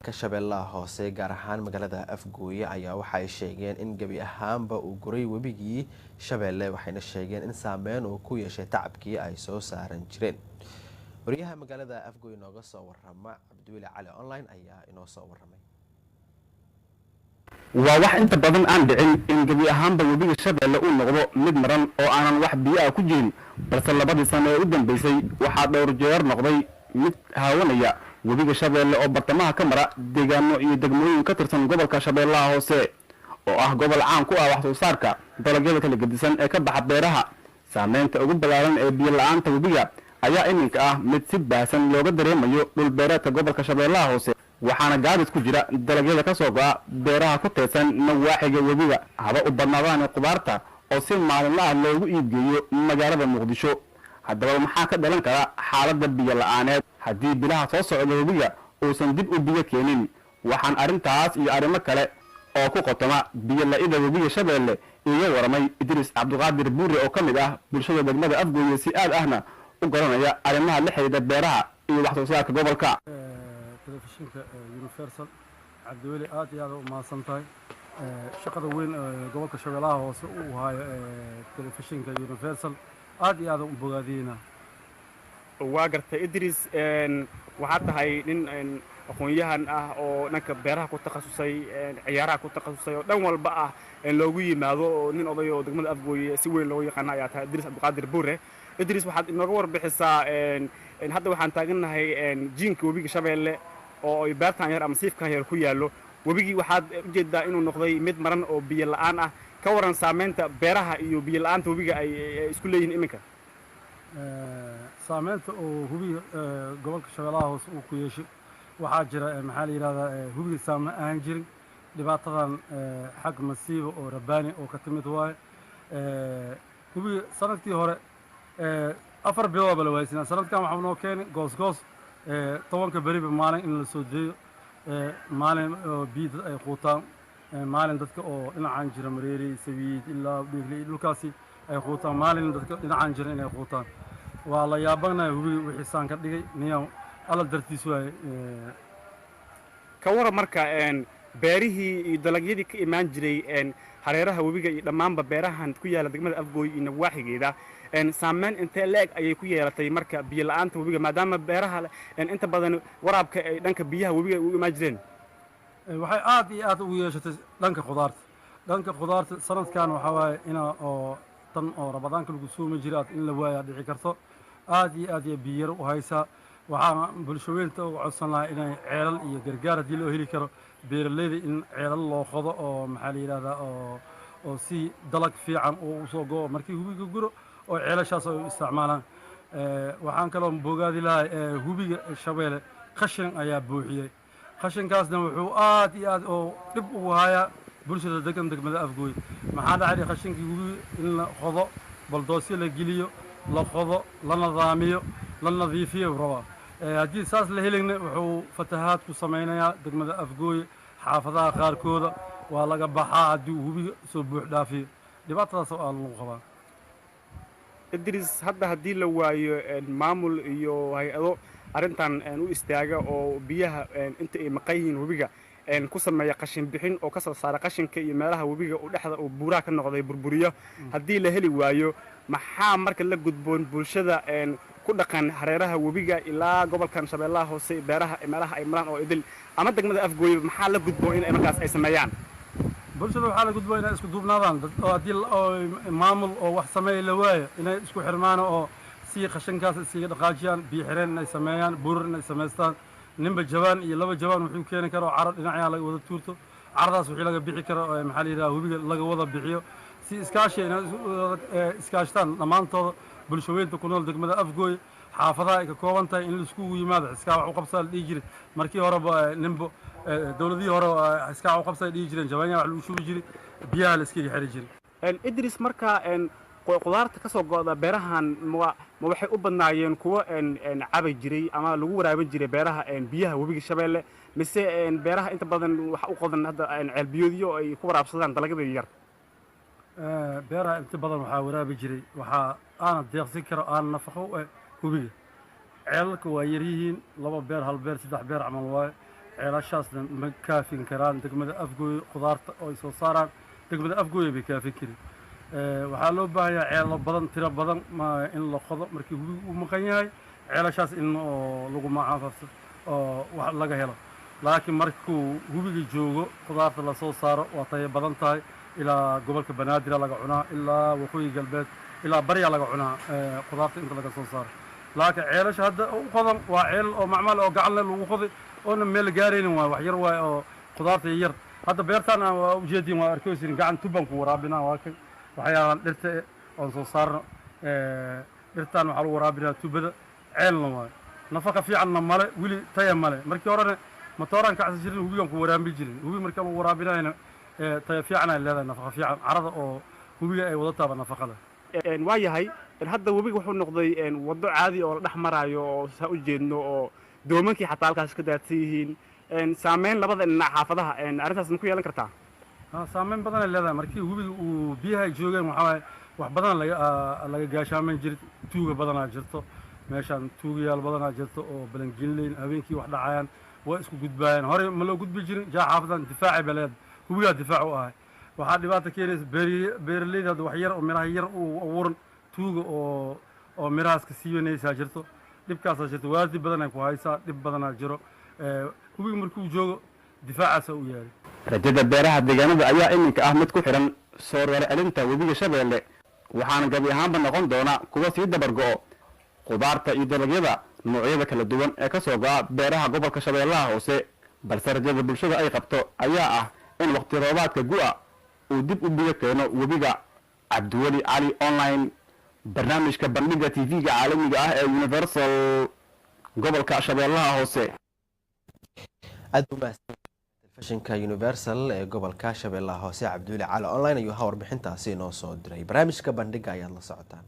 gobolka Shabeellaha Hoose gaar ahaan magaalada Afgooye ayaa waxa ay sheegeen in gabi ahaanba uu guray webigii Shabeelle waxayna sheegeen in saameyn uu ku yeeshay tacabkii ay soo saaran jireen. wariyaha magaalada Afgooye nooga soo warrama Cabdiweli Cali online ayaa inoo soo warramay. waa wax inta badan aan dhicin in gabi ahaanba webiga Shabeelle uu noqdo mid maran oo aanan wax biyo ah ku jirin balse labadii sano ee u dambeysay waxaa dhowr jeer noqday mid haawanaya webiga Shabeelle oo bartamaha ka mara deegaano iyo degmooyin ka tirsan gobolka Shabeellaha Hoose oo ah gobol caan ku ah wax soo saarka dalagyada kala gedisan ee ka baxa beeraha. saameynta ugu ballaaran ee biyo la'aanta webiga ayaa iminka ah mid si baahsan looga dareemayo dhul beereedka gobolka Shabeellaha Hoose waxaana gaadis ku jira dalagyada ka soo go'a beeraha ku teedsan nawaaxiga webiga haba u badnaadaan qudaarta oo si maalinle ah loogu iibgeeyo magaalada Muqdisho. haddaba maxaa ka dhalan kara xaaladda biyo la'aaneed haddii bilaha soo socda webiga uusan dib u biyo keenin? waxaan arrintaas iyo arrimo kale oo ku qotoma biyo la'ida webiga Shabeelle iga waramay Idris Cabdiqaadir Buure oo ka mid ah bulshada degmada Afgooye si aad ahna u garanaya arrimaha la xiriira beeraha iyo wax soo saarka gobolka. telefishinka Universal Cabdiweli aad iyo aad u mahadsantahay shaqada weyn gobolka Shabeellaha Hoose uu hayo telefishinka Universal aad iyo aad u bogaadina. waa gartay Idris waxaad tahay nin aqoon-yahan ah oo dhanka beeraha ku takhasusay ciyaaraha ku takhasusay oo dhan walba ah loogu yimaado oo nin oday oo degmada Afgooye si weyn loogu yaqaan ayaa tahay Idris Cabdiqaadir Buure. Idris waxaad inooga warbixisaa hadda waxaan taaganahay jiinka webiga Shabeelle oo ay beertan yar ama siifkan yar ku yaallo webigii waxaad u jeedaa inuu noqday mid maran oo biyo la'aan ah. ka waran saameynta beeraha iyo biyo la'aanta webiga ay isku leeyihiin iminka? saameynta oo webiga gobolka Shabeellaha Hoose uu ku yeeshay waxaa jira maxaa la yiraahdaa webiga saameyn aan jirin dhibaatadan xag masiibo oo rabaani oo ka timid waaye webiga sanadkii hore 4 bilood baa la waayay. sanadkan waxaa noo keenay goos 10 bariba maalin in la soo jeeyo maalin biyo ay quutaan maalin dadka oo dhinacaan jira mareeri sabiid ilaa dhiigley dhulkaasi ay quutaan maalin dadka dhinacaan jira inay quutaan. waa la yaabanahay webiga wixii saan ka dhigay niyow alla dartiis waaye. ka waran marka beerihii iyo dalagyadii ka imaan jiray hareeraha webiga iyo dhammaanba beerahan ku yaala degmada Afgooye iyo nawaaxigeeda saameyn intee leeg ayay ku yeelatay marka biyo la'aanta webiga maadaama beeraha inta badan waraabka ay dhanka biyaha webiga u imaan jireen? waxay aad iyo aad ugu yeeshatay dhanka khudaarta sanadkan waxaa waaye ina oo tan oo rabadaanka lagu suumi jiray in la waayaa dhici karto aad iyo aad biyo yar u haysaa. waxaan bulshaweynta uga codsan lahaa inay ceelal iyo gargaar haddii loo heli karo beeraleyda in ceelal loo qodo oo maxaa la yidhahdaa oo si dalag fiican uu usoo go'o markii webiga guro oo ceelashaas ay u isticmaalaan. waxaan kaloo bogaadi lahaa webiga Shabeelle qashin ayaa buuxiyey. qashinkaasna wuxuu aad iyo aad oo dhib ugu hayaa bulshada degan degmada Afgooye. maxaa dhacay qashinkii webiga in la qodo baldoosyo la geliyo la qodo la nidaamiyo la nadiifiyo rabaa. haddii saas la helayna wuxuu fatahaad ku samaynayaa degmada Afgooye xaafadaha qaarkooda waa laga baxaa haddii webiga soo buux dhaafiyo dhibaatadaas oo lagu qabaa. Idris hadda haddii la waayo maamul iyo hay-ado arrintan u istaaga oo biyaha inta ay maqan yihiin webiga ku sameeya qashin bixin oo ka soo saara qashinka iyo meelaha webiga uu dhexda uu buuraha ka noqday burburiyo haddii la heli waayo maxaa marka la gudboon bulshada ku dhaqan hareeraha webiga ilaa gobolkan Shabeellaha Hoose beeraha meelaha ay maraan oo idil ama degmada Afgooye maxaa la gudboon in ay markaas ay sameeyaan? bulshada waxaa la gudboon inay isku duubnaadaan dad oo haddii maamul oo wax sameeya la waayo inay isku xirmaan oo si qashinkaas isiga dhaqaajiyaan biyo xireen inay sameeyaan buurar inay samaystaan. ninba jawaan iyo laba jawaan wuxuu keeni karo carad dhinacyaa laga wada tuurto caradaas wixii laga bixi karo maxaa la yidhaha webiga laga wada bixiyo si iskaashi inay iskaashtaan dhammaantooda bulshaweynta ku nool degmada Afgooye xaafadaha ay ka kooban tahay in la iskugu yimaado iskaa wax u qabsaa la dhihi jiray markii horeba ninbo dowladihii hore iskaa wax u qabsaa la dhihi jireen jawaanyaa wax lagu shubi jiray biyaha la iskaga xiri jiray. Idris marka qudaarta ka soo go'da beerahan ma waxay u badnaayeen kuwa cabay jiray ama lagu waraabin jiray beeraha biyaha webiga Shabeelle mise beeraha inta badan wax u qodan hadda ceel biyoodyo ay ku waraabsadaan dalagyada yar? beeraha inta badan waxaa waraabi jiray waxaa aan deeqsin karo aan nafaqo webiga ceelalka waa yar yihiin 2 beer 1 beer 3 beer camal waaye ceelashaasna ma kaafin karaan degmada afgooye khudaarta oo ay soo saaraan degmada afgooye bay kaafin karin waxaa loo baahan yahay ceelo badan tiro badan in la qodo markii hubiga uu maqan yahay ceelashaas in oo lagu macaafafto oo wax laga helo laakiin markuu hubiga joogo khudaarta la soo saaro waa tayo badan tahay ilaa gobolka banaadir laga cunaa ilaa waqooyi galbeed ilaa barya laga cunaa khudaarta inta laga soo saaro laakiin ceelasha hadda u qodan waa ceelal oo macmal oo gacan leh lagu qoday oona meel gaaraynin waa wax yar waay oo khudaarta yar hadda beertaan waa ujeedin waa arkaysin gacan tuban ku waraabinaa waa kan waxyaalaan dhirta oon soo saarno dhirtaan waxaa lagu waraabinaa tubada ceelna waayo nafaqa fiicanna male weli taya male markii horena matooraan kacsan jirin hubigaan ku waraabi jirin hubi marka lagu waraabinayna taya fiican ay leedahay nafaqa fiican carada oo hubiga ay wadataaba nafaqa leh waa yahay hadda webiga wuxuu noqday waddo caadi oo la dhex maraayo oo saa u jeedno oo doomankii xataa halkaas ka daadsan yihiin saameyn labada dhinac xaafadaha arrintaas ma ku yeelan kartaa saameyn badan ay leedahay markii hubiga uu biyaha ay joogeen waxaa waaye wax badan laga gaashaaman jiray tuuga badanaa jirto meeshaan tuugayaal badanaa jirto oo balangelinleyn habeenkii wax dhacayaan waa isku gudbaayaan horey ma loo gudbi jirin jaa xaafadan difaacay baa leedahay hubigaa difaac u ahay waxaa dhibaata keenaysa beeraleyda hadda wax yar oo miraha yar uu abuuran tuuga oo mirahaas ka siibanaysaa jirto dhibkaasaa jirto waadi badan ay ku haysaa dhib badanaa jiro hubiga markuu joogo difaacaasa u yahay rajada beeraha deegaanada ayaa iminka ah mid ku xidhan soo reercelinta webiga shabeelle waxaana gabi ahaanba noqon doona kuwa sii dabargo'o khudaarta iyo dalagyada noocyada kala duwan ee ka soo go'a beeraha gobolka shabeellaha hoose balse rajada bulshada ay qabto ayaa ah in waqti roobaadka gu'a uu dib u biyo keeno webiga. cabdiweli cali online barnaamijka bandhiga tv-ga caalamiga ah ee universal gobolka shabeellaha hoose. telefishinka universal ee gobolka shabeellaha hoose cabdiweli cali online ayuu warbixintaasi inoo soo diray. barnaamijka bandhiga ayaad la socotaan.